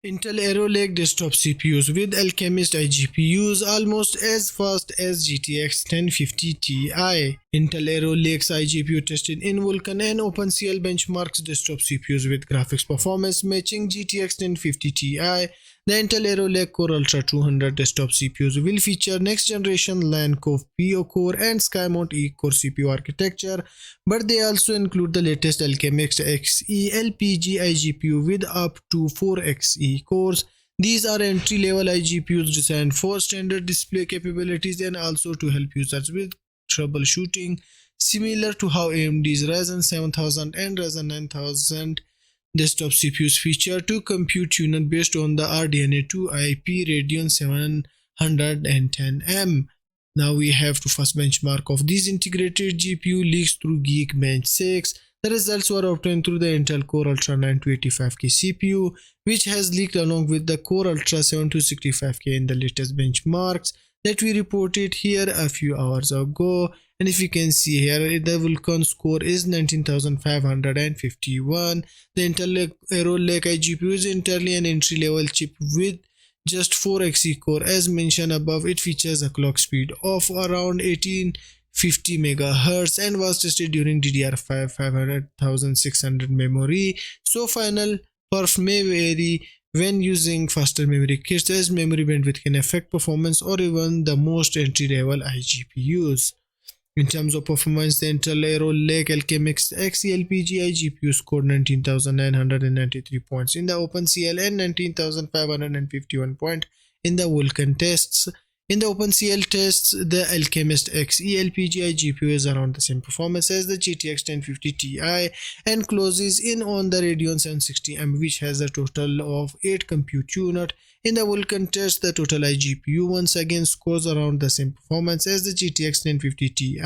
Intel Arrow Lake desktop CPUs with Alchemist iGPUs almost as fast as GTX 1050 Ti. Intel Arrow Lake's iGPU tested in Vulkan and OpenCL benchmarks desktop CPUs with graphics performance matching GTX 1050 Ti. The Intel Arrow Lake Core Ultra 200 desktop CPUs will feature next generation Cove PO core and Skymont E-core CPU architecture, but they also include the latest Alchemist Xe-LPG iGPU with up to 4 Xe cores. These are entry-level iGPUs designed for standard display capabilities and also to help users with troubleshooting, similar to how AMD's Ryzen 7000 and Ryzen 9000 desktop CPUs feature two compute unit based on the RDNA 2 IP Radeon 710M. Now we have to first benchmark of these integrated GPU leaks through Geekbench 6. The results were obtained through the Intel Core Ultra 9285K CPU, which has leaked along with the Core Ultra 7265K in the latest benchmarks that we reported here a few hours ago. And if you can see here, the Vulkan score is 19,551. The Intel Arrow Lake iGPU is entirely an entry-level chip with just 4 Xe core. As mentioned above, it features a clock speed of around 1850 MHz and was tested during DDR5 500,600 memory. So final perf may vary when using faster memory kits, as memory bandwidth can affect performance or even the most entry-level iGPUs. In terms of performance, the Intel Arrow Lake Alchemist Xe-LPG iGPU scored 19,993 points in the OpenCL and 19,551 points in the Vulkan tests. In the OpenCL tests, the Alchemist Xe-LPG iGPU is around the same performance as the GTX 1050 Ti and closes in on the Radeon 760M, which has a total of 8 compute units. In the Vulkan test, the total iGPU once again scores around the same performance as the GTX 1050 Ti,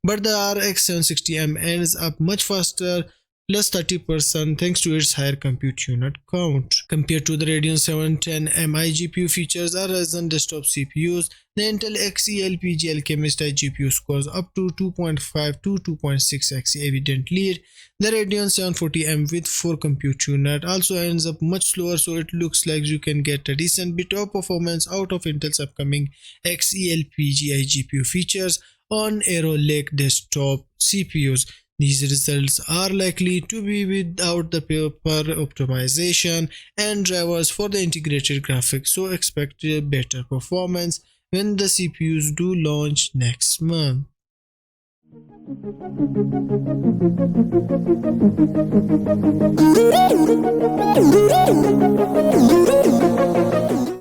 but the RX 760M ends up much faster, plus 30% thanks to its higher compute unit count. Compared to the Radeon 710M iGPU features are Ryzen desktop CPUs, the Intel Xe-LPG Alchemist iGPU scores up to 2.5 to 2.6 Xe evident lead. The Radeon 740M with 4 compute unit also ends up much slower, so it looks like you can get a decent bit of performance out of Intel's upcoming Xe-LPG iGPU features on Arrow Lake desktop CPUs. These results are likely to be without the proper optimization and drivers for the integrated graphics, so expect a better performance when the CPUs do launch next month.